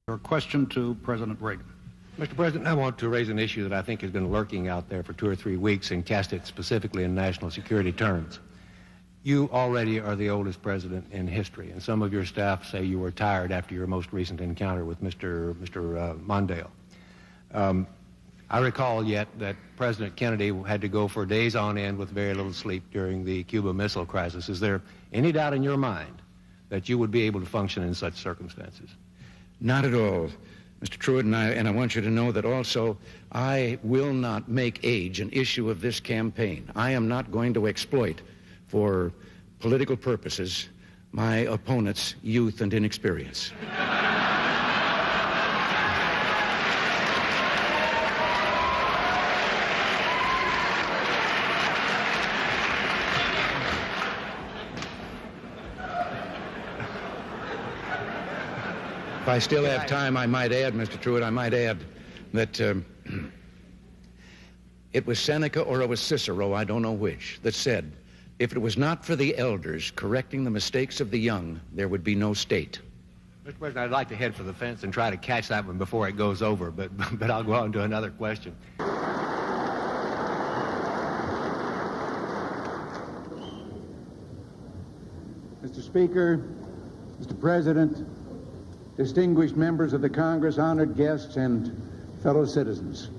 Your question to President Reagan. Mr. President, I want to raise an issue that I think has been lurking out there for 2 or 3 weeks and cast it specifically in national security terms. You already are the oldest president in history, and some of your staff say you were tired after your most recent encounter with Mr. Mondale. I recall yet that President Kennedy had to go for days on end with very little sleep during the Cuba Missile Crisis. Is there any doubt in your mind that you would be able to function in such circumstances? Not at all, Mr. Truitt, and I want you to know that also I will not make age an issue of this campaign. I am not going to exploit for political purposes my opponent's youth and inexperience. If I still have time, I might add, Mr. Truitt, I might add that it was Seneca or it was Cicero, I don't know which, that said, if it was not for the elders correcting the mistakes of the young, there would be no state. Mr. President, I'd like to head for the fence and try to catch that one before it goes over, but I'll go on to another question. Mr. Speaker, Mr. President, distinguished members of the Congress, honored guests, and fellow citizens.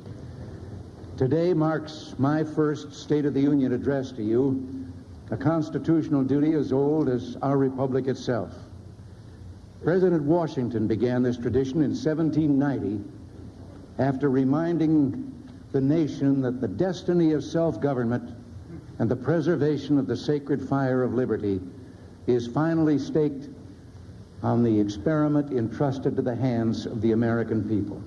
Today marks my first State of the Union address to you, a constitutional duty as old as our republic itself. President Washington began this tradition in 1790 after reminding the nation that the destiny of self-government and the preservation of the sacred fire of liberty is finally staked on the experiment entrusted to the hands of the American people.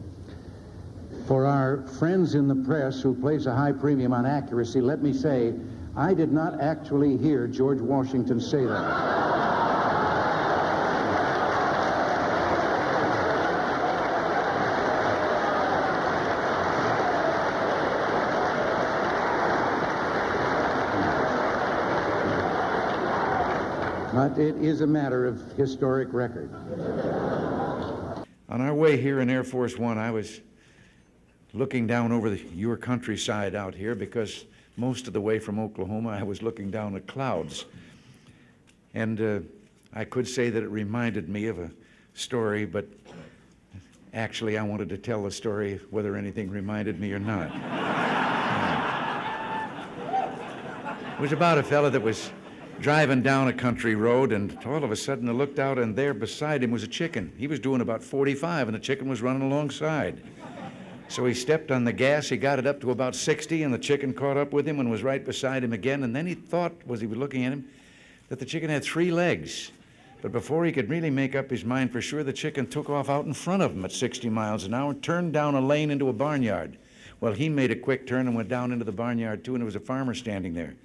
For our friends in the press who place a high premium on accuracy, let me say, I did not actually hear George Washington say that. But it is a matter of historic record. On our way here in Air Force One, I was looking down over your countryside out here because most of the way from Oklahoma, I was looking down at clouds. And I could say that it reminded me of a story, but actually I wanted to tell the story whether anything reminded me or not. It was about a fella that was driving down a country road, and all of a sudden I looked out, and there beside him was a chicken. He was doing about 45, and the chicken was running alongside. So he stepped on the gas, he got it up to about 60, and the chicken caught up with him and was right beside him again, and then he thought, as he was looking at him, that the chicken had 3 legs. But before he could really make up his mind for sure, the chicken took off out in front of him at 60 miles an hour, turned down a lane into a barnyard. Well, he made a quick turn and went down into the barnyard too, and there was a farmer standing there.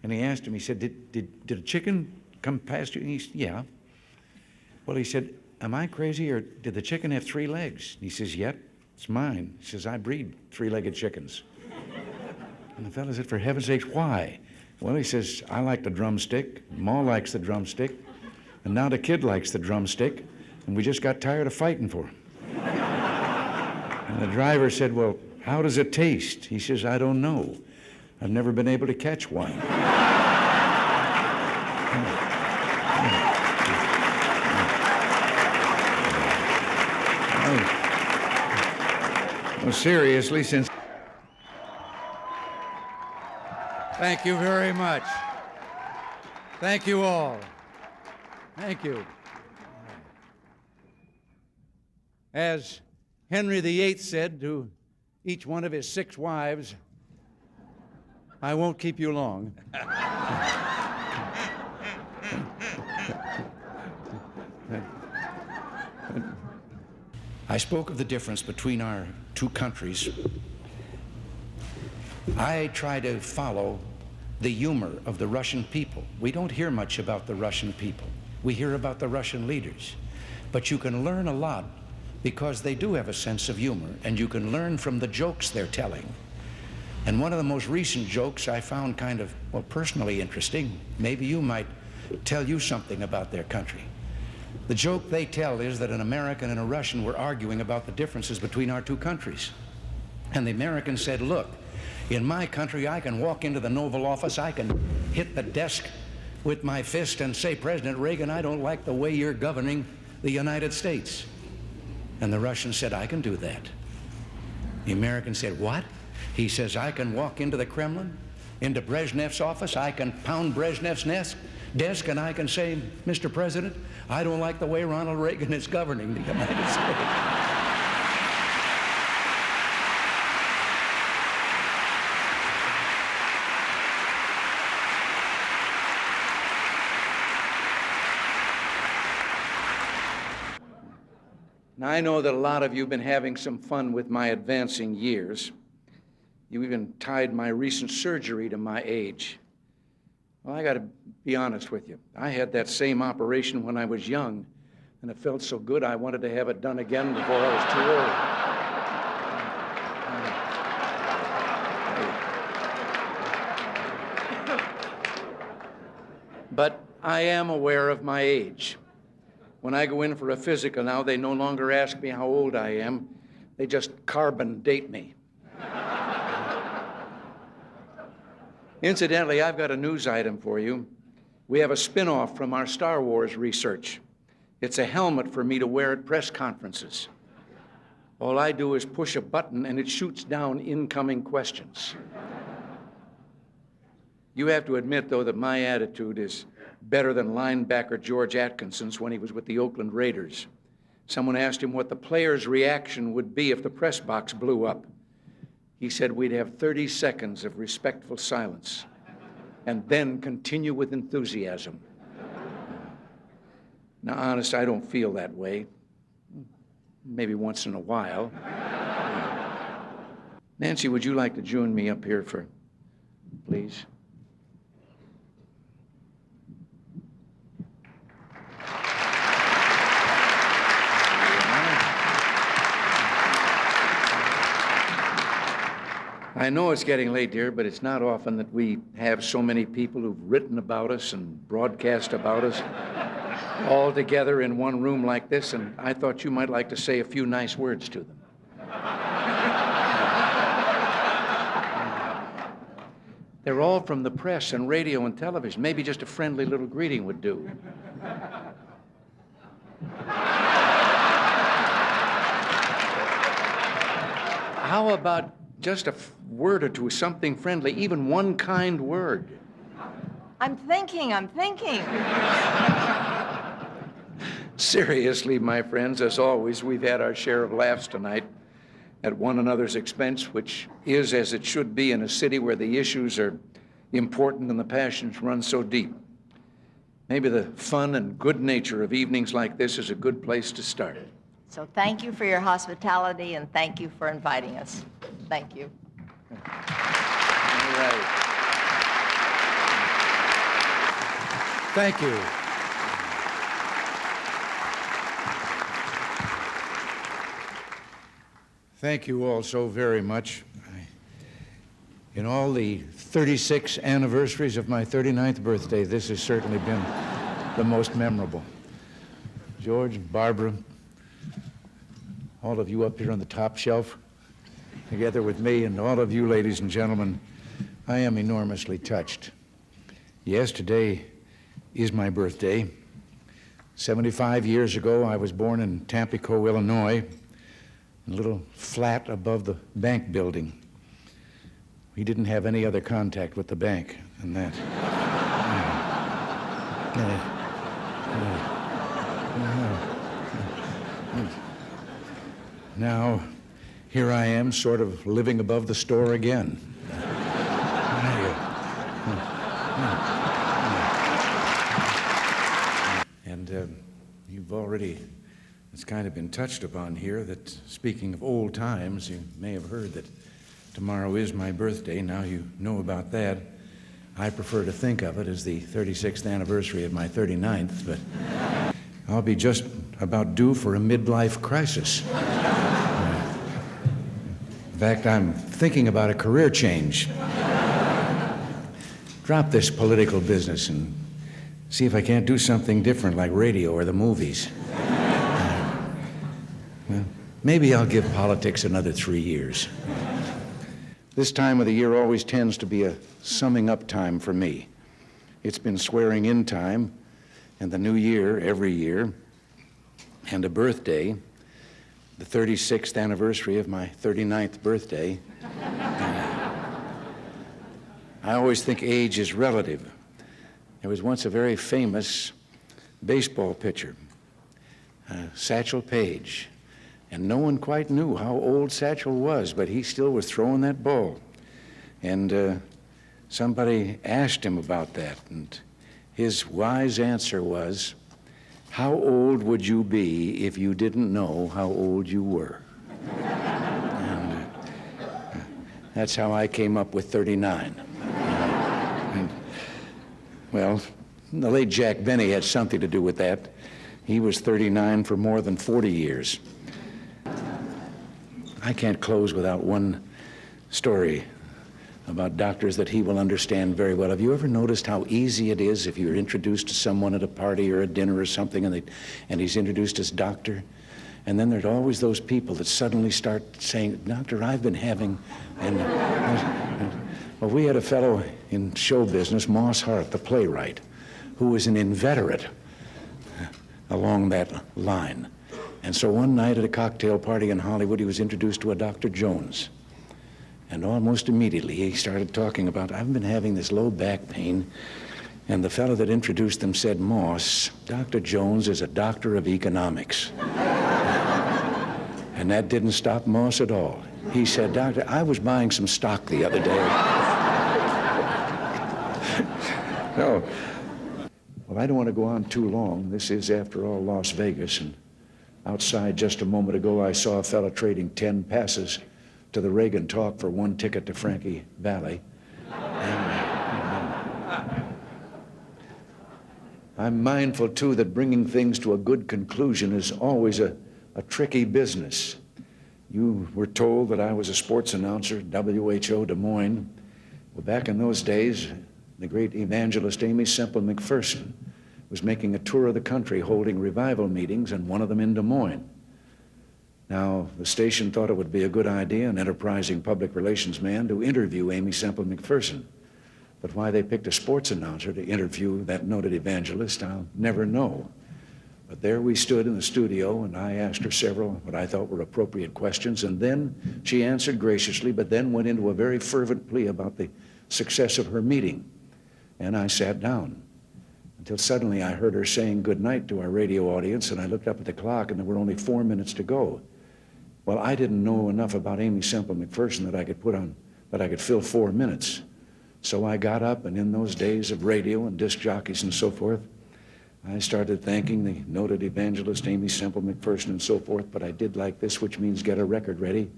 And he asked him, he said, did a chicken come past you? And he said, yeah. Well, he said, am I crazy, or did the chicken have 3 legs? And he says, yep, it's mine. He says, I breed 3-legged chickens. And the fellow said, for heaven's sakes, why? Well, he says, I like the drumstick, Ma likes the drumstick, and now the kid likes the drumstick, and we just got tired of fighting for him. And the driver said, well, how does it taste? He says, I don't know. I've never been able to catch one. Well, seriously, since... Thank you very much. Thank you all. Thank you. As Henry VIII said to each one of his 6 wives, I won't keep you long. I spoke of the difference between our 2 countries. I try to follow the humor of the Russian people. We don't hear much about the Russian people. We hear about the Russian leaders. But you can learn a lot because they do have a sense of humor, and you can learn from the jokes they're telling. And one of the most recent jokes I found kind of, well, personally interesting. Maybe you might tell you something about their country. The joke they tell is that an American and a Russian were arguing about the differences between our two countries. And the American said, look, in my country, I can walk into the Oval Office, I can hit the desk with my fist and say, President Reagan, I don't like the way you're governing the United States. And the Russian said, I can do that. The American said, what? He says, I can walk into the Kremlin, into Brezhnev's office, I can pound Brezhnev's desk, and I can say, Mr. President, I don't like the way Ronald Reagan is governing the United States. Now, I know that a lot of you have been having some fun with my advancing years. You even tied my recent surgery to my age. Well, I got to be honest with you. I had that same operation when I was young, and it felt so good I wanted to have it done again before I was too old. But I am aware of my age. When I go in for a physical now, they no longer ask me how old I am. They just carbon date me. Incidentally, I've got a news item for you. We have a spin-off from our Star Wars research. It's a helmet for me to wear at press conferences. All I do is push a button and it shoots down incoming questions. You have to admit, though, that my attitude is better than linebacker George Atkinson's when he was with the Oakland Raiders. Someone asked him what the player's reaction would be if the press box blew up. He said we'd have 30 seconds of respectful silence and then continue with enthusiasm. Now, honest, I don't feel that way. Maybe once in a while. Nancy, would you like to join me up here please? I know it's getting late, dear, but it's not often that we have so many people who've written about us and broadcast about us all together in one room like this, and I thought you might like to say a few nice words to them. They're all from the press and radio and television. Maybe just a friendly little greeting would do. How about just a word or two, something friendly, even one kind word? I'm thinking. Seriously, my friends, as always, we've had our share of laughs tonight at one another's expense, which is as it should be in a city where the issues are important and the passions run so deep. Maybe the fun and good nature of evenings like this is a good place to start. So thank you for your hospitality and thank you for inviting us. Thank you. All right. Thank you. Thank you all so very much. In all the 36 anniversaries of my 39th birthday, this has certainly been the most memorable. George, Barbara, all of you up here on the top shelf, together with me, and all of you, ladies and gentlemen, I am enormously touched. Yes, today is my birthday. 75 years ago, I was born in Tampico, Illinois, in a little flat above the bank building. We didn't have any other contact with the bank than that. Now, here I am, sort of living above the store again. And you've already, it's kind of been touched upon here that, speaking of old times, you may have heard that tomorrow is my birthday. Now you know about that. I prefer to think of it as the 36th anniversary of my 39th, but I'll be just about due for a midlife crisis. In fact, I'm thinking about a career change. Drop this political business and See if I can't do something different like radio or the movies. Well, maybe I'll give politics another 3 years. This time of the year always tends to be a summing up time for me. It's been swearing in time, and the new year every year, and a birthday, the 36th anniversary of my 39th birthday. I always think age is relative. There was once a very famous baseball pitcher, Satchel Paige, and no one quite knew how old Satchel was, but he still was throwing that ball. And somebody asked him about that, and his wise answer was, "How old would you be if you didn't know how old you were?" And that's how I came up with 39. Well, the late Jack Benny had something to do with that. He was 39 for more than 40 years. I can't close without one story about doctors that he will understand very well. Have you ever noticed how easy it is if you're introduced to someone at a party or a dinner or something and he's introduced as doctor? And then there's always those people that suddenly start saying, "Doctor, I've been having..." Well, we had a fellow in show business, Moss Hart, the playwright, who was an inveterate along that line. And so one night at a cocktail party in Hollywood, he was introduced to a Dr. Jones. And almost immediately he started talking about, "I've been having this low back pain." And the fellow that introduced them said, "Moss, Dr. Jones is a doctor of economics." And that didn't stop Moss at all. He said, "Doctor, I was buying some stock the other day." No. Well, I don't want to go on too long. This is, after all, Las Vegas. And outside just a moment ago, I saw a fellow trading 10 passes to the Reagan talk for 1 ticket to Frankie Valley. I'm mindful, too, that bringing things to a good conclusion is always a tricky business. You were told that I was a sports announcer, WHO Des Moines. Well, back in those days, the great evangelist Amy Semple McPherson was making a tour of the country holding revival meetings, and one of them in Des Moines. Now, the station thought it would be a good idea, an enterprising public relations man, to interview Amy Semple McPherson. But why they picked a sports announcer to interview that noted evangelist, I'll never know. But there we stood in the studio, and I asked her several what I thought were appropriate questions, and then she answered graciously, but then went into a very fervent plea about the success of her meeting. And I sat down until suddenly I heard her saying good night to our radio audience, and I looked up at the clock, and there were only 4 minutes to go. Well, I didn't know enough about Amy Semple McPherson that I could fill 4 minutes. So I got up, and in those days of radio and disc jockeys and so forth, I started thanking the noted evangelist Amy Semple McPherson and so forth, but I did like this, which means get a record ready.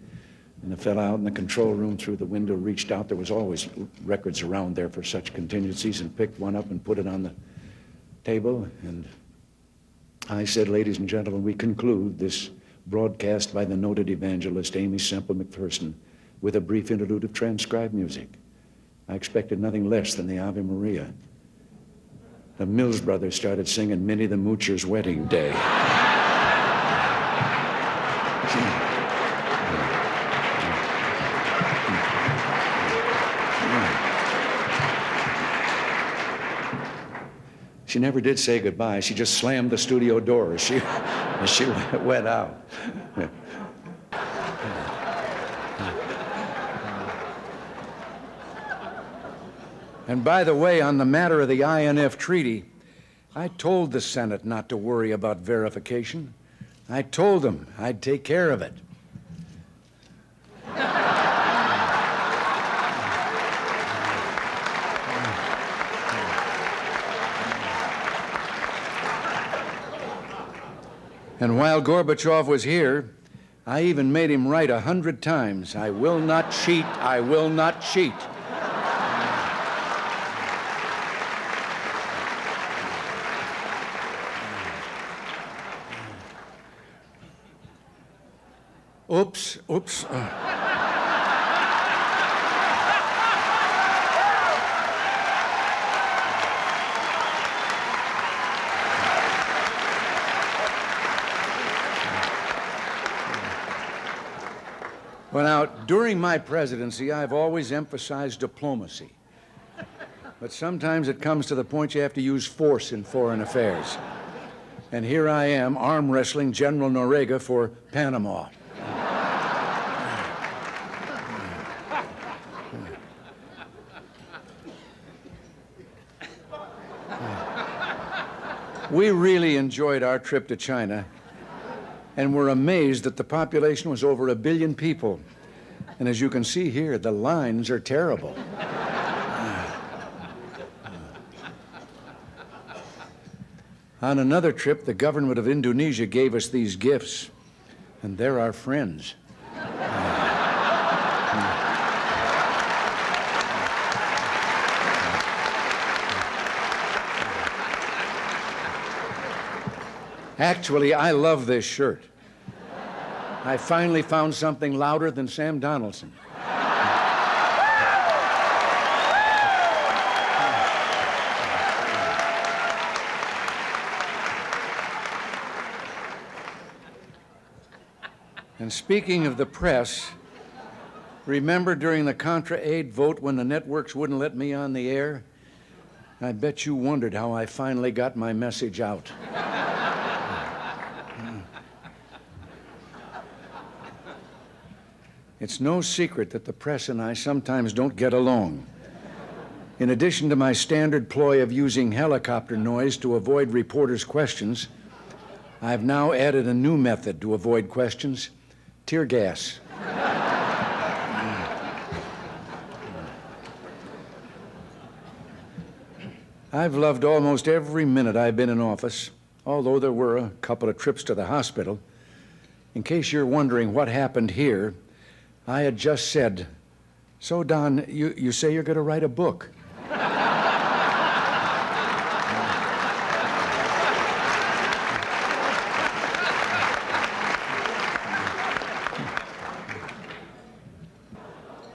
And the fellow out in the control room through the window reached out. There was always records around there for such contingencies, and picked one up and put it on the table. And I said, "Ladies and gentlemen, we conclude this broadcast by the noted evangelist Amy Semple McPherson with a brief interlude of transcribed music." I expected nothing less than the Ave Maria. The Mills Brothers started singing Minnie the Moocher's Wedding Day. She never did say goodbye. She just slammed the studio door as she went out. And by the way, on the matter of the INF treaty, I told the Senate not to worry about verification. I told them I'd take care of it. And while Gorbachev was here, I even made him write 100 times, "I will not cheat, I will not cheat." Oops. Well, now, during my presidency, I've always emphasized diplomacy. But sometimes it comes to the point you have to use force in foreign affairs. And here I am, arm wrestling General Noriega for Panama. We really enjoyed our trip to China, and we're amazed that the population was over 1 billion people. And as you can see here, the lines are terrible. On another trip, the government of Indonesia gave us these gifts, and they're our friends. Actually, I love this shirt. I finally found something louder than Sam Donaldson. And speaking of the press, remember during the Contra Aid vote when the networks wouldn't let me on the air? I bet you wondered how I finally got my message out. It's no secret that the press and I sometimes don't get along. In addition to my standard ploy of using helicopter noise to avoid reporters' questions, I've now added a new method to avoid questions: tear gas. I've loved almost every minute I've been in office, although there were a couple of trips to the hospital. In case you're wondering what happened here, I had just said, "So, Don, you say you're going to write a book."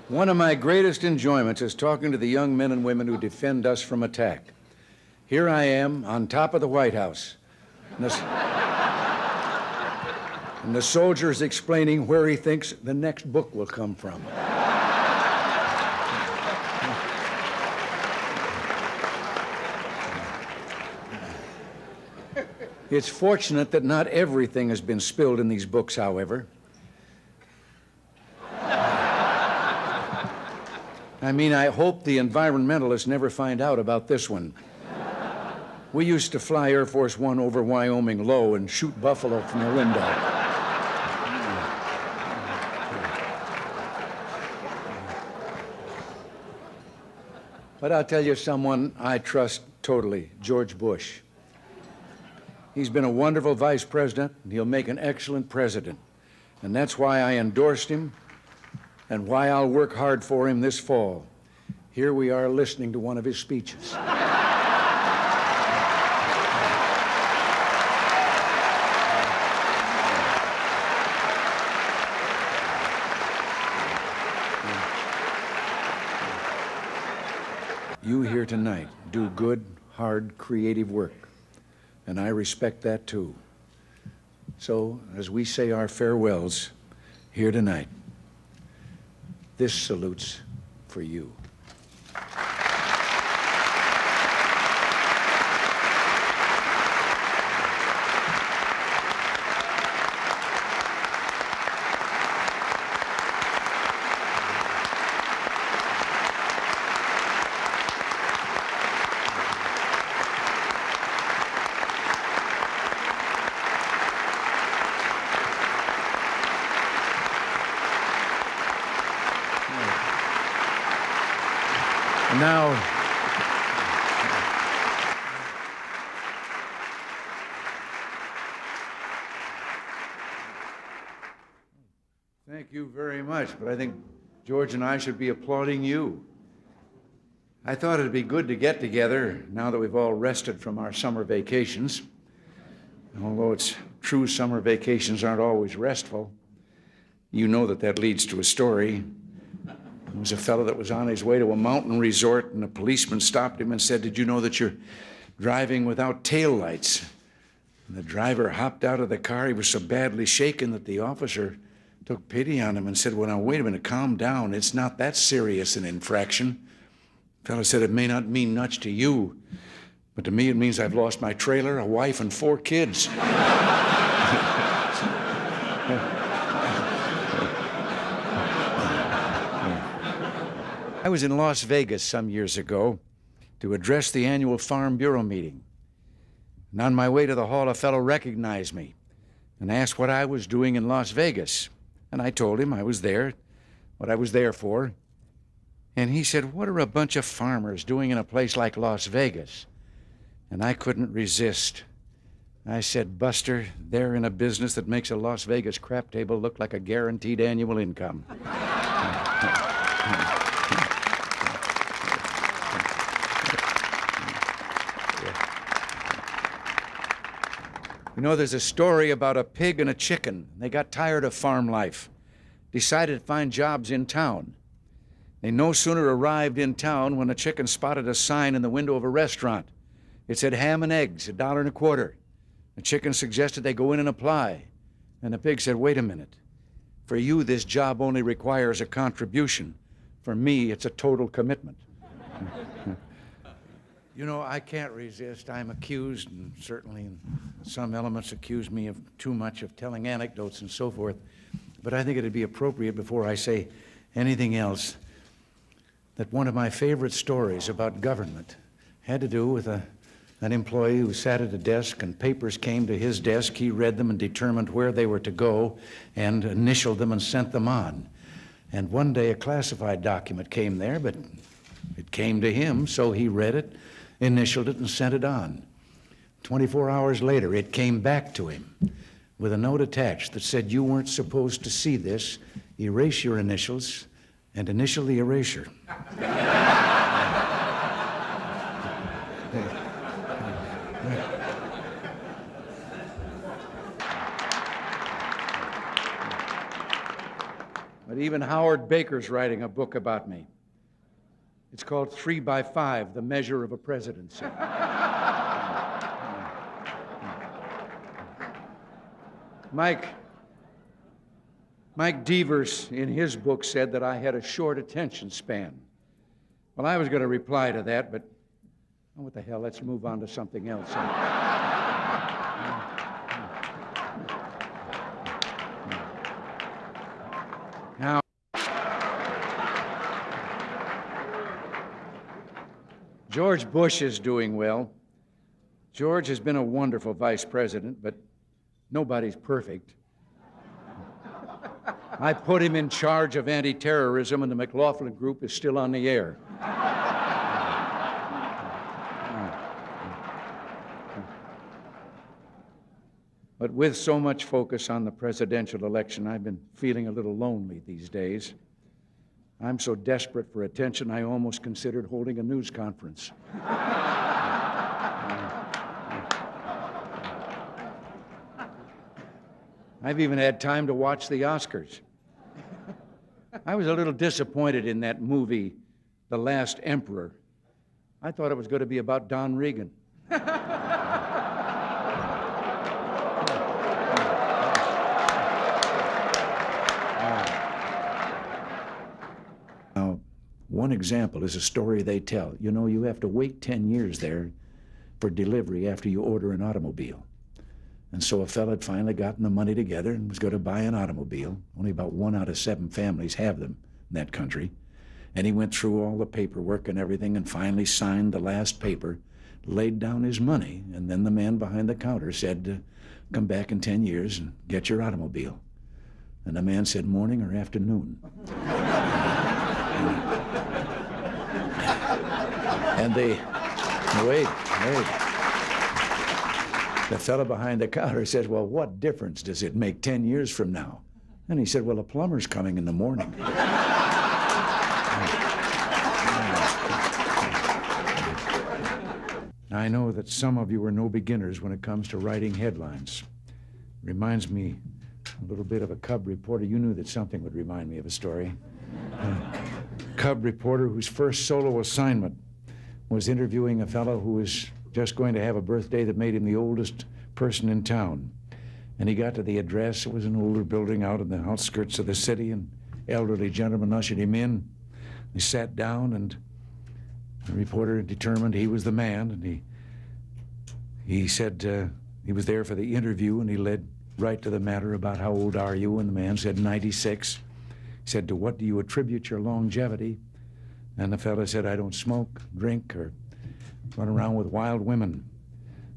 One of my greatest enjoyments is talking to the young men and women who defend us from attack. Here I am on top of the White House, and the soldier is explaining where he thinks the next book will come from. It's fortunate that not everything has been spilled in these books, however. I hope the environmentalists never find out about this one. We used to fly Air Force One over Wyoming low and shoot buffalo from the window. But I'll tell you someone I trust totally, George Bush. He's been a wonderful vice president, and he'll make an excellent president. And that's why I endorsed him and why I'll work hard for him this fall. Here we are listening to one of his speeches. You here tonight do good, hard, creative work, and I respect that too. So, as we say our farewells here tonight, this salute's for you. Now, thank you very much, but I think George and I should be applauding you. I thought it'd be good to get together now that we've all rested from our summer vacations. And although it's true summer vacations aren't always restful, you know that leads to a story. There was a fellow that was on his way to a mountain resort, and a policeman stopped him and said, "Did you know that you're driving without taillights?" And the driver hopped out of the car. He was so badly shaken that the officer took pity on him and said, well, now, wait a minute, calm down. It's not that serious an infraction. The fellow said, it may not mean much to you, but to me it means I've lost my trailer, a wife, and 4 kids. I was in Las Vegas some years ago to address the annual Farm Bureau meeting. And on my way to the hall, a fellow recognized me and asked what I was doing in Las Vegas. And I told him I was there, what I was there for. And he said, what are a bunch of farmers doing in a place like Las Vegas? And I couldn't resist. I said, Buster, they're in a business that makes a Las Vegas crap table look like a guaranteed annual income. You know, there's a story about a pig and a chicken. They got tired of farm life, decided to find jobs in town. They no sooner arrived in town when a chicken spotted a sign in the window of a restaurant. It said ham and eggs, $1.25. The chicken suggested they go in and apply. And the pig said, wait a minute. For you, this job only requires a contribution. For me, it's a total commitment. You know, I can't resist. I'm accused, and certainly in some elements accuse me of too much of telling anecdotes and so forth. But I think it'd be appropriate before I say anything else that one of my favorite stories about government had to do with an employee who sat at a desk and papers came to his desk. He read them and determined where they were to go and initialed them and sent them on. And one day a classified document came there, but it came to him, so he read it, initialed it, and sent it on. 24 hours later, it came back to him with a note attached that said, you weren't supposed to see this. Erase your initials and initial the erasure. But even Howard Baker's writing a book about me. It's called 3 by 5, The Measure of a Presidency. Mike Devers, in his book, said that I had a short attention span. Well, I was going to reply to that, but oh, what the hell, let's move on to something else. Now, George Bush is doing well. George has been a wonderful vice president, but nobody's perfect. I put him in charge of anti-terrorism, and the McLaughlin Group is still on the air. But with so much focus on the presidential election, I've been feeling a little lonely these days. I'm so desperate for attention, I almost considered holding a news conference. I've even had time to watch the Oscars. I was a little disappointed in that movie, The Last Emperor. I thought it was going to be about Don Reagan. Now, one example is a story they tell. You know, you have to wait 10 years there for delivery after you order an automobile. And so a fellow had finally gotten the money together and was going to buy an automobile. Only about 1 out of 7 families have them in that country. And he went through all the paperwork and everything and finally signed the last paper, laid down his money, and then the man behind the counter said, come back in 10 years and get your automobile. And the man said, morning or afternoon? And wait. The fellow behind the counter says, well, what difference does it make 10 years from now? And he said, well, a plumber's coming in the morning. I know that some of you are no beginners when it comes to writing headlines. Reminds me a little bit of a cub reporter. You knew that something would remind me of a story. A cub reporter whose first solo assignment was interviewing a fellow who was just going to have a birthday that made him the oldest person in town. And he got to the address. It was an older building out in the outskirts of the city, and elderly gentleman ushered him in. He sat down, and the reporter determined he was the man, and he said he was there for the interview, and he led right to the matter about how old are you, and the man said 96. He said, to what do you attribute your longevity? And the fellow said, I don't smoke, drink, or run around with wild women.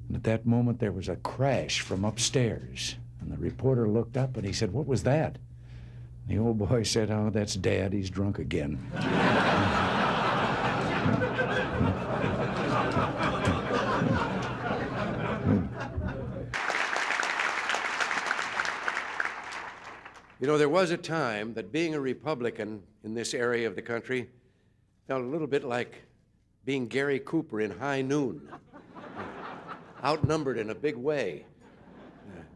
And at that moment, there was a crash from upstairs. And the reporter looked up, and he said, what was that? And the old boy said, oh, that's Dad. He's drunk again. You know, there was a time that being a Republican in this area of the country felt a little bit like being Gary Cooper in High Noon, outnumbered in a big way.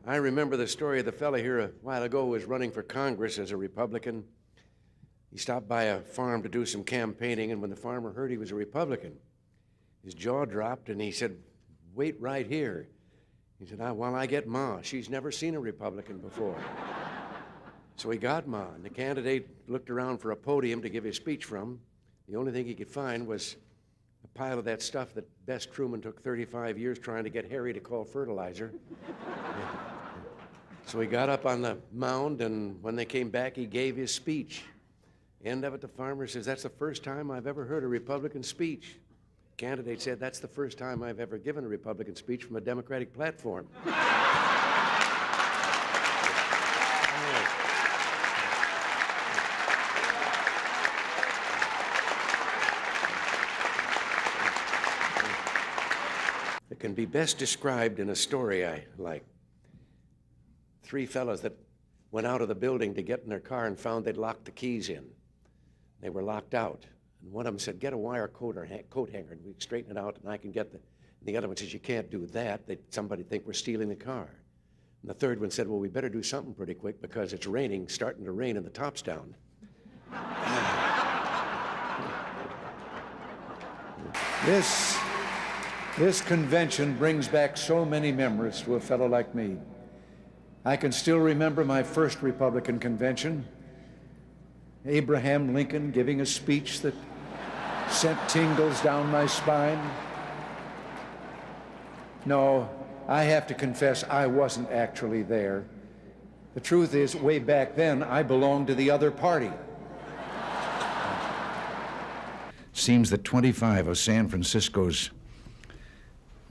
I remember the story of the fella here a while ago who was running for Congress as a Republican. He stopped by a farm to do some campaigning, and when the farmer heard he was a Republican, his jaw dropped, and he said, wait right here. He said, while I get Ma. She's never seen a Republican before. So he got Ma, and the candidate looked around for a podium to give his speech from. The only thing he could find was a pile of that stuff that Bess Truman took 35 years trying to get Harry to call fertilizer. So he got up on the mound, and when they came back, he gave his speech. End of it, the farmer says, that's the first time I've ever heard a Republican speech. Candidate said, that's the first time I've ever given a Republican speech from a Democratic platform. It can be best described in a story I like. Three fellows that went out of the building to get in their car and found they'd locked the keys in. They were locked out. And one of them said, get a wire coat hanger, and we straighten it out, and I can get the... And the other one says, you can't do that. Somebody think we're stealing the car. And the third one said, well, we better do something pretty quick because it's raining, starting to rain, and the top's down. This convention brings back so many memories to a fellow like me. I can still remember my first Republican convention. Abraham Lincoln giving a speech that sent tingles down my spine. No, I have to confess I wasn't actually there. The truth is, way back then, I belonged to the other party. Seems that 25 of San Francisco's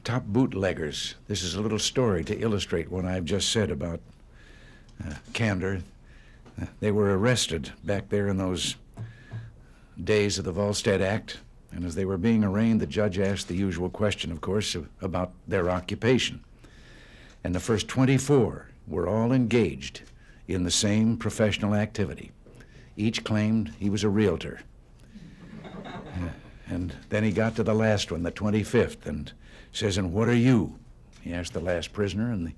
top bootleggers, this is a little story to illustrate what I've just said about candor. They were arrested back there in those days of the Volstead Act, and as they were being arraigned, the judge asked the usual question, of course, about their occupation. And the first 24 were all engaged in the same professional activity. Each claimed he was a realtor. And then he got to the last one, the 25th, and says, and what are you? He asked the last prisoner, and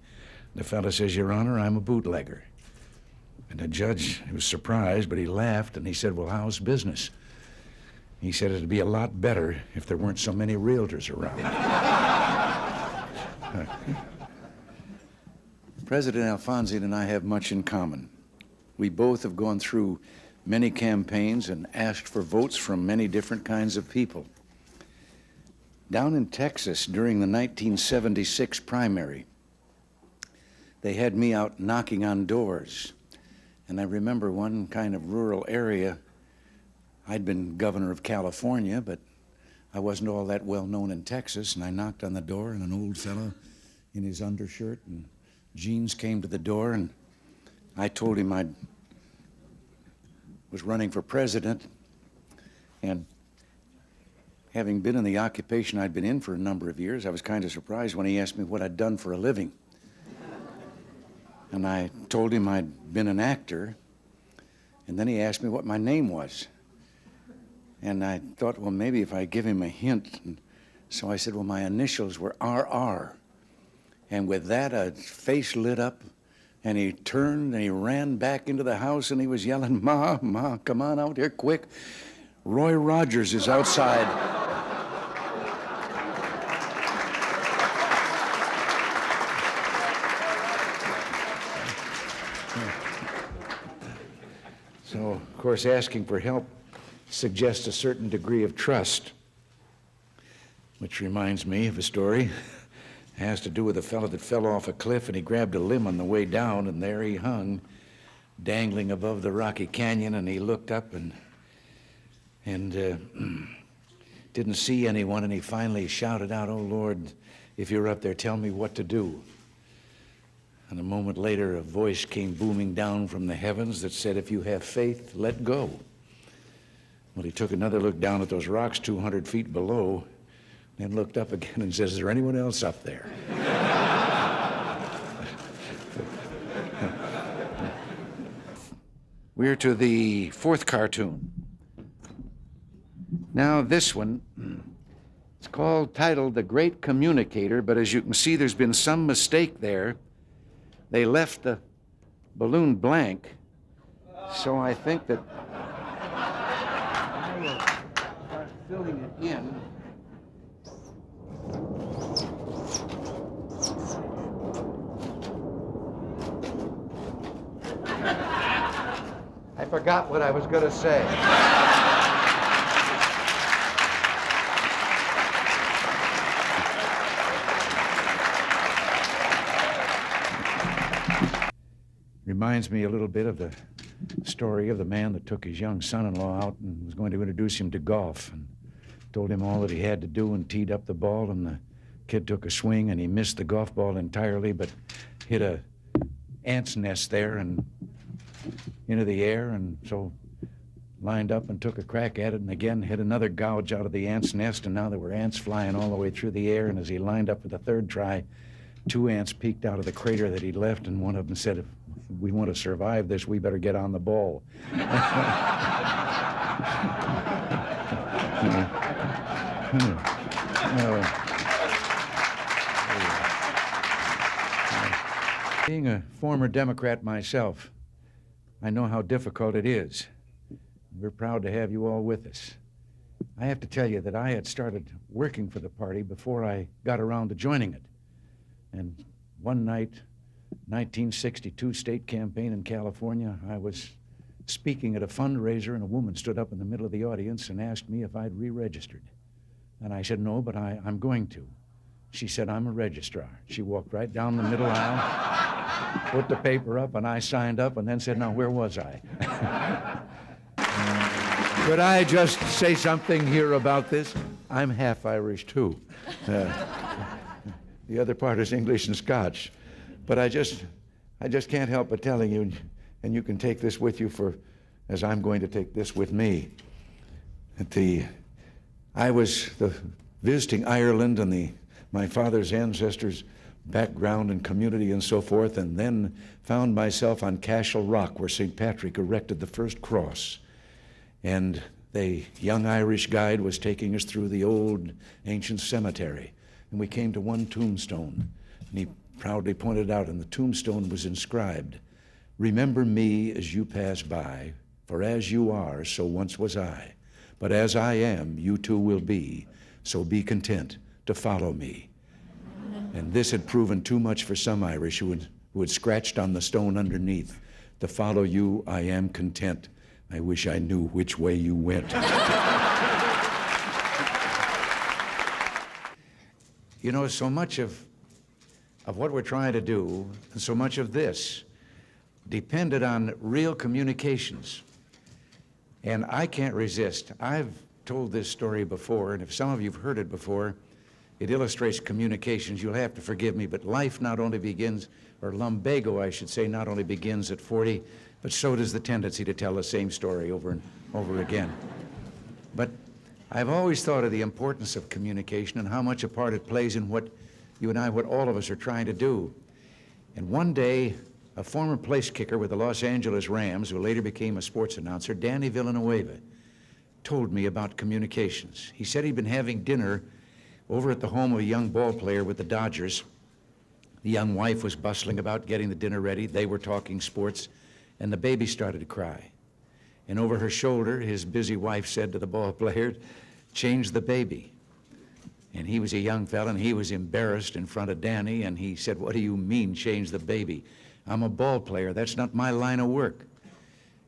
the fellow says, Your Honor, I'm a bootlegger. And the judge was surprised, but he laughed, and he said, well, how's business? He said it'd be a lot better if there weren't so many realtors around. President Alfonsi and I have much in common. We both have gone through many campaigns and asked for votes from many different kinds of people. Down in Texas during the 1976 primary, they had me out knocking on doors. And I remember one kind of rural area. I'd been governor of California, but I wasn't all that well known in Texas, and I knocked on the door, and an old fellow in his undershirt and jeans came to the door, and I told him I was running for president, and having been in the occupation I'd been in for a number of years, I was kind of surprised when he asked me what I'd done for a living. And I told him I'd been an actor, and then he asked me what my name was. And I thought, well, maybe if I give him a hint. And so I said, well, my initials were RR. And with that, a face lit up, and he turned and he ran back into the house, and he was yelling, Ma, Ma, come on out here quick. Roy Rogers is outside. course, asking for help suggests a certain degree of trust, which reminds me of a story. It has to do with a fellow that fell off a cliff, and he grabbed a limb on the way down, and there he hung, dangling above the rocky canyon, and he looked up and didn't see anyone, and he finally shouted out, "Oh, Lord, if you're up there, tell me what to do." And a moment later, a voice came booming down from the heavens that said, "If you have faith, let go." Well, he took another look down at those rocks 200 feet below, then looked up again and says, "Is there anyone else up there?" We're to the fourth cartoon. Now, this one, it's titled The Great Communicator, but as you can see, there's been some mistake there. They left the balloon blank, so I think that I will start filling it in. I forgot what I was going to say. Reminds me a little bit of the story of the man that took his young son-in-law out and was going to introduce him to golf, and told him all that he had to do and teed up the ball, and the kid took a swing and he missed the golf ball entirely but hit a ant's nest there and into the air, and so lined up and took a crack at it, and again hit another gouge out of the ant's nest, and now there were ants flying all the way through the air, and as he lined up for the third try, 2 ants peeked out of the crater that he'd left, and one of them said, "If we want to survive this, we better get on the ball." Being a former Democrat myself, I know how difficult it is. We're proud to have you all with us. I have to tell you that I had started working for the party before I got around to joining it. And one night, 1962 state campaign in California, I was speaking at a fundraiser, and a woman stood up in the middle of the audience and asked me if I'd re-registered. And I said, "No, but I'm going to." She said, "I'm a registrar." She walked right down the middle aisle, put the paper up, and I signed up, and then said, "Now, where was I?" Could I just say something here about this? I'm half Irish, too. The other part is English and Scotch. But I just can't help but telling you, and you can take this with you as I'm going to take this with me, that I was visiting Ireland and my father's ancestors' background and community and so forth, and then found myself on Cashel Rock, where St. Patrick erected the first cross. And the young Irish guide was taking us through the old ancient cemetery. And we came to one tombstone, and he proudly pointed out, and the tombstone was inscribed, "Remember me as you pass by, for as you are, so once was I. But as I am, you too will be, so be content to follow me." And this had proven too much for some Irish who had scratched on the stone underneath, "To follow you, I am content. I wish I knew which way you went." You know, so much of what we're trying to do, and so much of this, depended on real communications. And I can't resist. I've told this story before, and if some of you have heard it before, it illustrates communications. You'll have to forgive me, but life not only begins, or lumbago, I should say, not only begins at 40, but so does the tendency to tell the same story over and over again. But I've always thought of the importance of communication and how much a part it plays in what you and I, what all of us are trying to do. And one day, a former place kicker with the Los Angeles Rams, who later became a sports announcer, Danny Villanueva, told me about communications. He said he'd been having dinner over at the home of a young ball player with the Dodgers. The young wife was bustling about getting the dinner ready. They were talking sports, and the baby started to cry. And over her shoulder, his busy wife said to the ball player, "Change the baby." And he was a young fella, and he was embarrassed in front of Danny, and he said, "What do you mean, change the baby? I'm a ball player. That's not my line of work."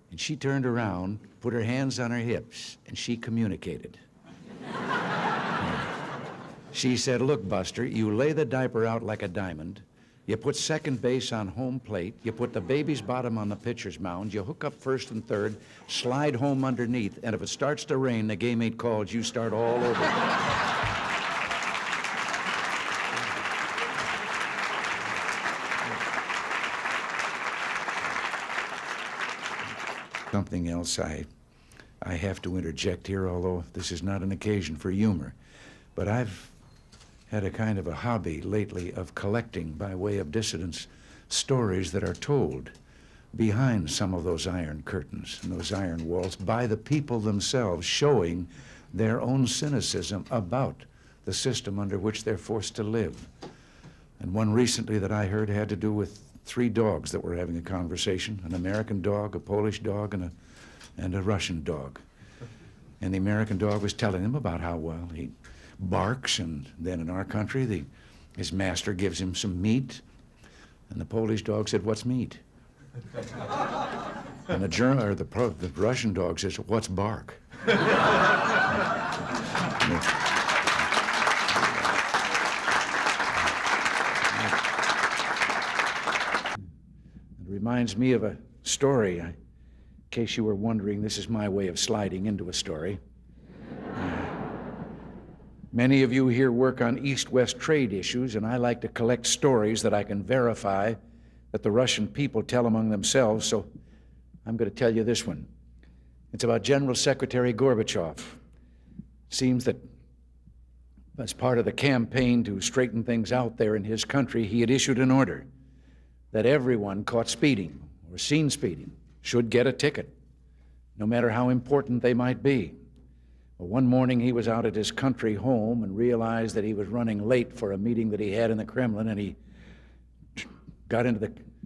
And she turned around, put her hands on her hips, and she communicated. She said, "Look, Buster, you lay the diaper out like a diamond. You put second base on home plate. You put the baby's bottom on the pitcher's mound. You hook up first and third, slide home underneath, and if it starts to rain, the game ain't called. You start all over." Something else I have to interject here, although this is not an occasion for humor. But I've had a kind of a hobby lately of collecting, by way of dissidents, stories that are told behind some of those iron curtains and those iron walls by the people themselves, showing their own cynicism about the system under which they're forced to live. And one recently that I heard had to do with 3 dogs that were having a conversation, an American dog, a Polish dog, and a Russian dog. And the American dog was telling them about how, well, he barks, and then in our country, his master gives him some meat. And the Polish dog said, "What's meat?" And the Russian dog says, "What's bark?" It reminds me of a story. In case you were wondering, this is my way of sliding into a story. Many of you here work on East-West trade issues, and I like to collect stories that I can verify that the Russian people tell among themselves, so I'm going to tell you this one. It's about General Secretary Gorbachev. Seems that as part of the campaign to straighten things out there in his country, he had issued an order that everyone caught speeding or seen speeding should get a ticket, no matter how important they might be. Well, one morning he was out at his country home and realized that he was running late for a meeting that he had in the Kremlin, and he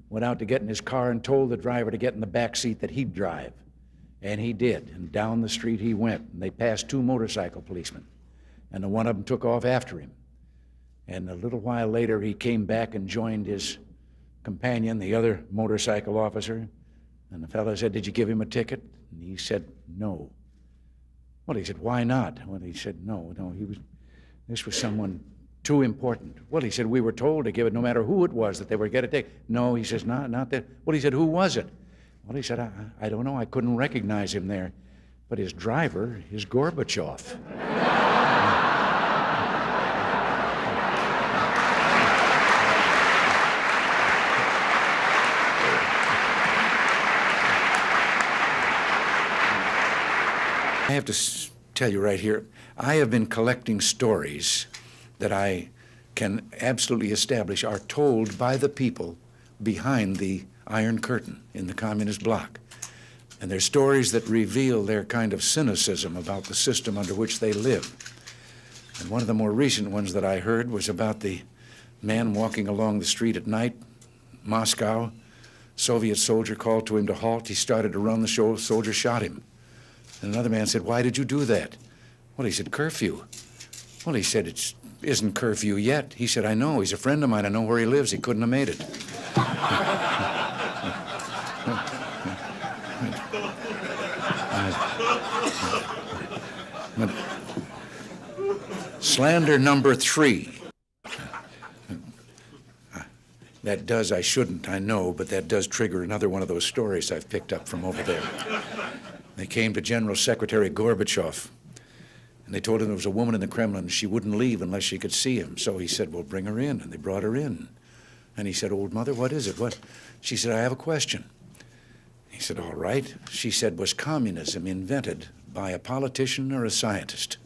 went out to get in his car and told the driver to get in the back seat that he'd drive. And he did, and down the street he went, and they passed 2 motorcycle policemen, and one of them took off after him. And a little while later he came back and joined his companion, the other motorcycle officer, and the fellow said, "Did you give him a ticket?" And he said, "No." Well, he said, "Why not?" Well, he said, no, this was someone too important. Well, he said, "We were told to give it no matter who it was that they were going to take." No, he says, not that. Well, he said, "Who was it?" Well, he said, I don't know. I couldn't recognize him there. But his driver is Gorbachev. I have to tell you right here, I have been collecting stories that I can absolutely establish are told by the people behind the Iron Curtain in the communist bloc. And they're stories that reveal their kind of cynicism about the system under which they live. And one of the more recent ones that I heard was about the man walking along the street at night, Moscow. Soviet soldier called to him to halt. He started to run. The soldier shot him. And another man said, "Why did you do that?" Well, he said, "Curfew." Well, he said, "It isn't curfew yet." He said, "I know. He's a friend of mine. I know where he lives. He couldn't have made it." Slander number 3. That does, I shouldn't, I know, but that does trigger another one of those stories I've picked up from over there. They came to General Secretary Gorbachev, and they told him there was a woman in the Kremlin, and she wouldn't leave unless she could see him. So he said, "Well, bring her in," and they brought her in. And he said, "Old mother, what is it? What?" She said, "I have a question." He said, "All right." She said, "Was communism invented by a politician or a scientist?"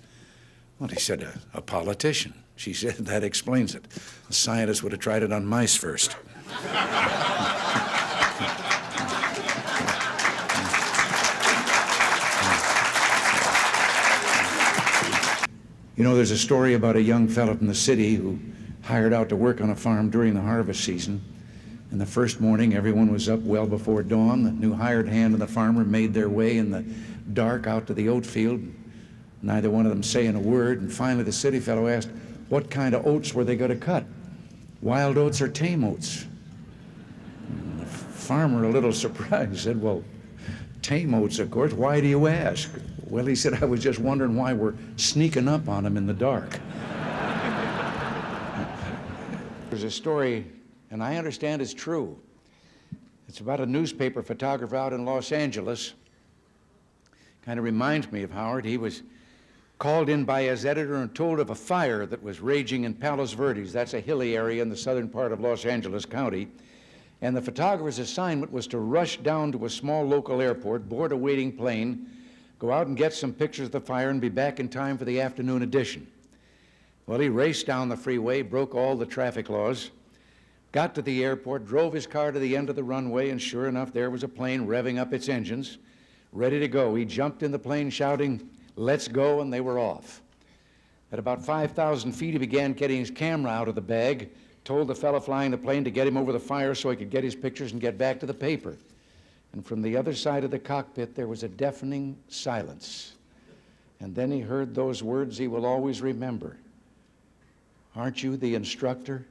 Well, he said, a politician. She said, "That explains it. A scientist would have tried it on mice first." You know, there's a story about a young fellow from the city who hired out to work on a farm during the harvest season. And the first morning, everyone was up well before dawn. The new hired hand and the farmer made their way in the dark out to the oat field, neither one of them saying a word. And finally, the city fellow asked, what kind of oats were they going to cut? Wild oats or tame oats? And the farmer, a little surprised, said, "Well, Tame oats, of course. Why do you ask? Well, he said, I was just wondering why we're sneaking up on him in the dark. There's a story, and I understand it's true. It's about a newspaper photographer out in Los Angeles. Kind of reminds me of Howard. He was called in by his editor and told of a fire that was raging in Palos Verdes. That's a hilly area in the southern part of Los Angeles County. And the photographer's assignment was to rush down to a small local airport, board a waiting plane, go out and get some pictures of the fire and be back in time for the afternoon edition. Well, he raced down the freeway, broke all the traffic laws, got to the airport, drove his car to the end of the runway, and sure enough, there was a plane revving up its engines, ready to go. He jumped in the plane shouting, "Let's go," and they were off. At about 5,000 feet, he began getting his camera out of the bag, told the fellow flying the plane to get him over the fire so he could get his pictures and get back to the paper. And from the other side of the cockpit, there was a deafening silence. And then he heard those words he will always remember. "Aren't you the instructor?"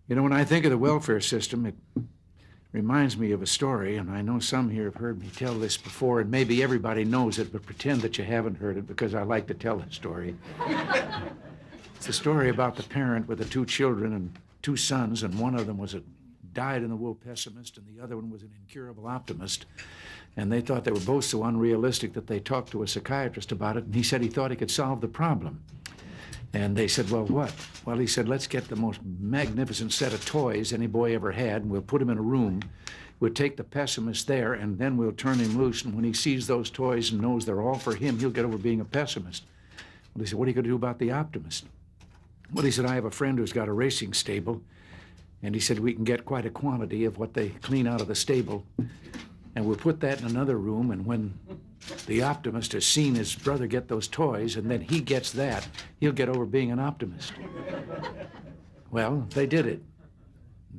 You know, when I think of the welfare system, it reminds me of a story, and I know some here have heard me tell this before, and maybe everybody knows it, but pretend that you haven't heard it because I like to tell the story. It's a story about the parent with the two children and two sons, and one of them was a dyed-in-the-wool pessimist, and the other one was an incurable optimist. And they thought they were both so unrealistic that they talked to a psychiatrist about it, and he said he thought he could solve the problem. And they said, well, what? Well, he said, let's get the most magnificent set of toys any boy ever had, and we'll put him in a room. We'll take the pessimist there, and then we'll turn him loose, and when he sees those toys and knows they're all for him, he'll get over being a pessimist. Well, he said, what are you going to do about the optimist? Well, he said, I have a friend who's got a racing stable, and he said, we can get quite a quantity of what they clean out of the stable, and we'll put that in another room, and when the optimist has seen his brother get those toys, and then he gets that, he'll get over being an optimist. Well, they did it.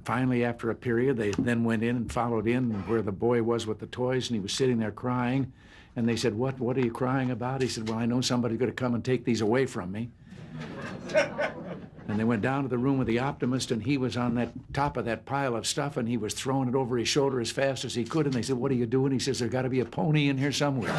Finally, after a period, they then went in and followed in where the boy was with the toys, and he was sitting there crying. And they said, what are you crying about? He said, well, I know somebody's going to come and take these away from me. And they went down to the room with the optimist, and he was on that top of that pile of stuff, and he was throwing it over his shoulder as fast as he could. And they said, what are you doing? He says, there's got to be a pony in here somewhere.